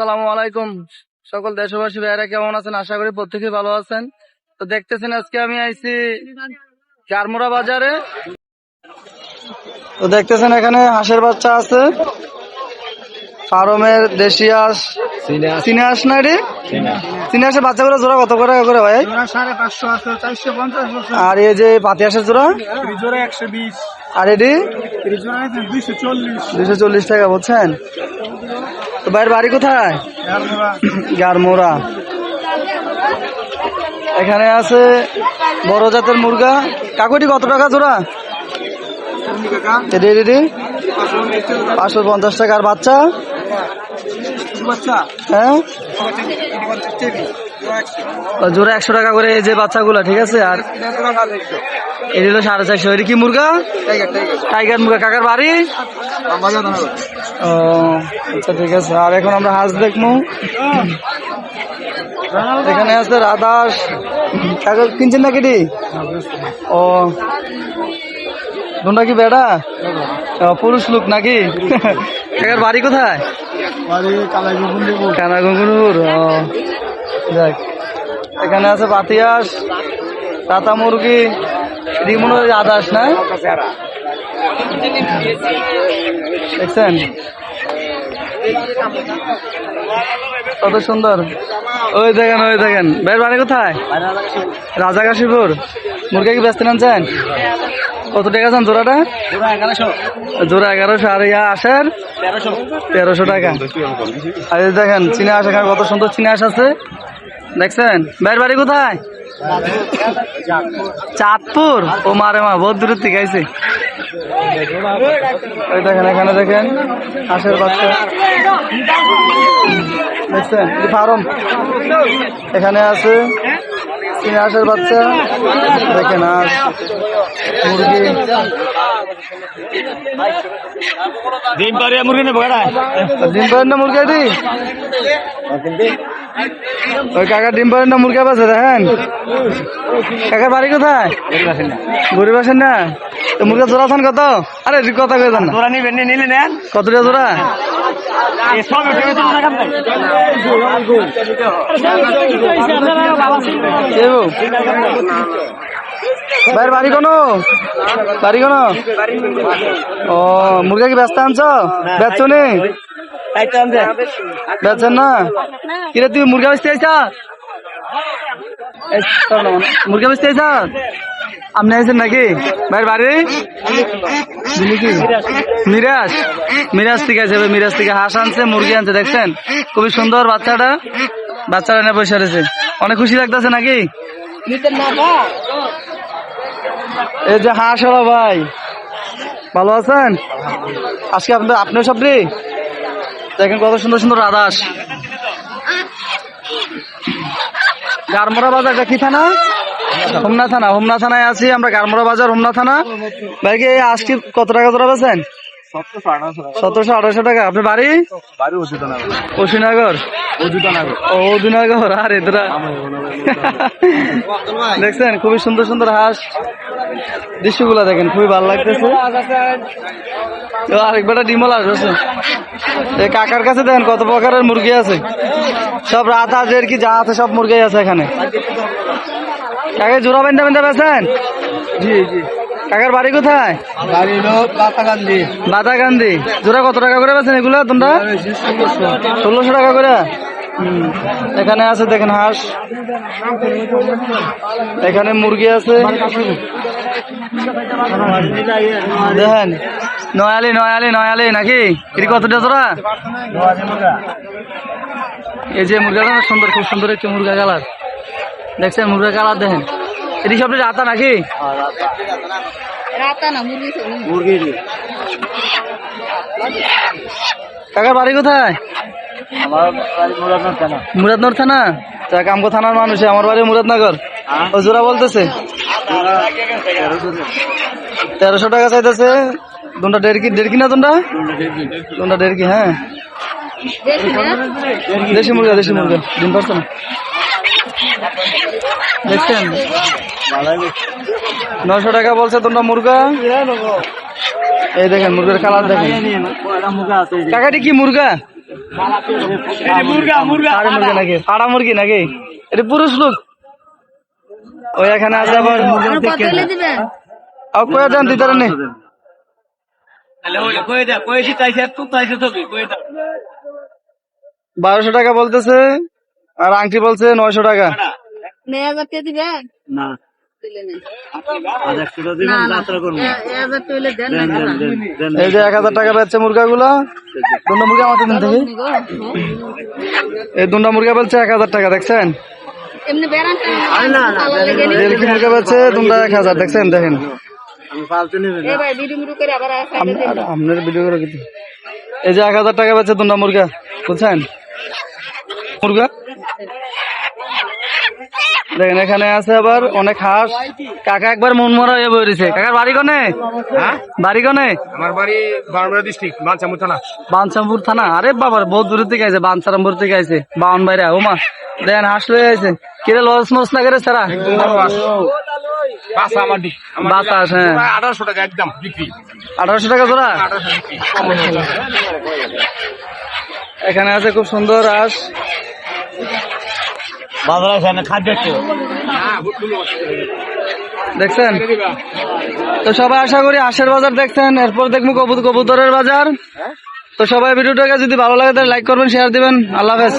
আসসালামু আলাইকুম। সকল দেশবাসী ভাইয়েরা কেমন আছেন? আশা করি প্রত্যেকে ভালো আছেন। তো দেখতেছেন আজকে আমি আইছি গারমোড়া বাজারে। তো দেখতেছেন এখানে হাঁসের বাচ্চা আছে, ফার্মের দেশি হাঁস, চীনা হাঁস না রে? চীনা হাঁসের বাচ্চাগুলো জোড়া কত করে করে ভাই? 550 আছে, 450 আর এই যে পাতি হাঁসের জোড়া? জোড়া 120, আর এটি জোড়া 240, 240 টাকা, বুঝছেন? তো ভাইয়ের বাড়ি কোথায়? গারমোড়া। এখানে আছে বড় জাতের মুরগা। কাকুটি কত টাকা জোড়া? 550 টাকা। আর বাচ্চা? হ্যাঁ, জোড়া 100 টাকা করে এই যে বাচ্চাগুলা, ঠিক আছে। আর এটি হলো 450। এটি কি মুরগা? টাইগার মুরগা। কাকার বাড়ি? ও আচ্ছা, ঠিক আছে। আর এখন আমরা হাঁস দেখবো। এখানে আছে রাধাস। কাকা কিনছেন না কেটি? ও, তোমরা কি বেড়া? পুরুষ লোক নাকি? কাকার বাড়ি কোথায়? কানাগুনগুর। ও যাক, এখানে আছে পাতিয়াস, তাতা মুরগি, মনে হয় আদাস না? দেখছেন কত সুন্দর। ওই দেখেন, ওই দেখেন। ভাইয়ের বাড়ি কোথায়? রাজাকাশীপুর। মুরগি কি ব্যস্ত আনছেন? কত টাকা আছেন জোড়াটা? জোড়া 1100। আর ইয়া আসার 1300 টাকা। আর এই দেখেন চীনা হাঁস, এখানে কত সুন্দর চীনা হাঁস আছে, দেখছেন? ভাইয়ের বাড়ি কোথায়? চাঁদপুর। ও মারে মা, বহুত দূরের থেকে আইছে। ওই দেখেন, এখানে দেখেন হাঁসের বাচ্চা, দেখছেন? ফার্ম। এখানে আছে চীনা হাঁসের বাচ্চা, দেখেন হাঁস, মুরগি। ডিম পারে মুরগি না মুরগি? ওই কাকা ডিম পারেন না মুরগি আছে, দেখেন। কাকার বাড়ি কোথায়? গরিব আসেন না? তো মুরগা জোড়া আছেন কত? আরে কথা কে জান, জোড়া নিবেন নিলে নেন। কত টাকা জোড়া? ভাইয়ের বাড়ি কোনো? বাড়ি কোনো? ও, মুরগা কি ব্যস্ত আনছ? বেচছো নি? বেচছেন না? কিরে তুই মুরগা বেচতে আইসা? মুরগা বেচতে আইসা? আপনি আইসেন নাকি? ভাইয়ের বাড়ি মিরাজ। মিরাজ থেকে আছে, মিরাজ থেকে হাঁস আনছে, মুরগি আনছে, দেখছেন? খুবই সুন্দর বাচ্চাটা। বাচ্চারা নিয়ে বসে রয়েছে, অনেক খুশি লাগতেছে নাকি? এই যে হাঁস হলো ভাই, ভালো আছেন? আজকে আপনার সবরি দেখেন কত সুন্দর সুন্দর রাধাস। গারমোড়া বাজারটা কি থানা? হোমনা থানা। হোমনা থানায় আছি আমরা, গারমোড়া বাজার, হোমনা থানা। ভাইকে আজকে কত টাকা ধরা পেয়েছেন? 1700-1800 টাকা। আপনার বাড়ি? অশীনগর। অদুনগর। আর এদরা দেখছেন খুবই সুন্দর সুন্দর হাঁস, দৃশ্যগুলা দেখেন, খুবই ভালো লাগতেছে। আরেকবার ডিমল আসবে। এই কাকার কাছে দেখেন কত প্রকারের মুরগি আছে, সব রাতাজের কি যা আছে সব মুরগি আছে এখানে। কাকে জোড়া বেঁধে বেঁধে বেছেন? জি জি। কাকার বাড়ি কোথায়? বাড়ি হলো বাতাকান্দি। বাতাকান্দি। জোড়া কত টাকা করে বেছেন এগুলা তোমরা? 1600 টাকা করে। এখানে আছে দেখেন হাঁস, এখানে মুরগি আছে দেখেন। নয়ালি নয়ালি নয়ালি নাকি? এটি কতটা জোড়া? এই যে মুরগাটা সুন্দর, খুব সুন্দর একটি মুরগা কালার, দেখছেন? মুরগা কালার দেখেন। এটি সব রাতা নাকি? কাকার বাড়ি কোথায়? মুরাদনগর থানা। আমগো থানার মানুষ, আমার বাড়ি মুরাদনগর। ও জোড়া বলতেছে 1300 টাকা চাইতেছে। তোমরা দেড় কিনা? তোমরা দেড় কি? হ্যাঁ, দেশি মুরগা, দেশি মুরগা। ডিম পারছো না? দেখছেন 900 টাকা বলছে তোমরা মুরগা। এই দেখেন মুরগের কালার দেখেন। কাকাটি কি মুরগা? আরে মুরগি নাকি ফাড়া মুরগি নাকি এটা পুরুষ লোক ওই এখানে আছে আবার কয়ে দেন দিতারে নে 1200 টাকা বলতেছে আর আংটি বলছে 900 টাকা এই যে 1000 টাকা বেচছে মুরগাগুলা দুন্ডা মুরগি আমাদের দিন থেকে এই দুন্ডা মুরগা বলছে 1000 টাকা দেখছেন দেড়কি মুরগা বেচছে দুন্ডা 1000 দেখছেন দেখেন আপনার ভিডিও করে কিন্তু এই যে 1000 টাকা বেচছে দুন্ডা মুরগা বুঝছেন মুরগা দেখেন এখানে আছে আবার অনেক হাঁস কাকা একবার মন মরা হয়ে বইছে কাকার বাড়ি কোনে বাড়ি কোনে আমার বাড়ি বারমুড়া ডিস্ট্রিক্ট বাঞ্চামুর থানা বাঞ্চামপুর থানা আরে বাবার বহুত দূর থেকে আছে বাঞ্চারামপুর থেকে আছে বাউন বাইরা ওমা দেখেন হাঁস লয়ে আছে কিরে লস মস না করে সারা বাতাস হ্যাঁ 1800 টাকা একদম বিক্রি 1800 টাকা জোড়া এখানে আছে খুব সুন্দর হাঁস দেখছেন তো সবাই আশা করি হাঁসের বাজার দেখছেন এরপর দেখবো কবুতরের বাজার তো সবাই ভিডিওটাকে যদি ভালো লাগে তাহলে লাইক করবেন শেয়ার দিবেন আল্লাহ হাফেজ।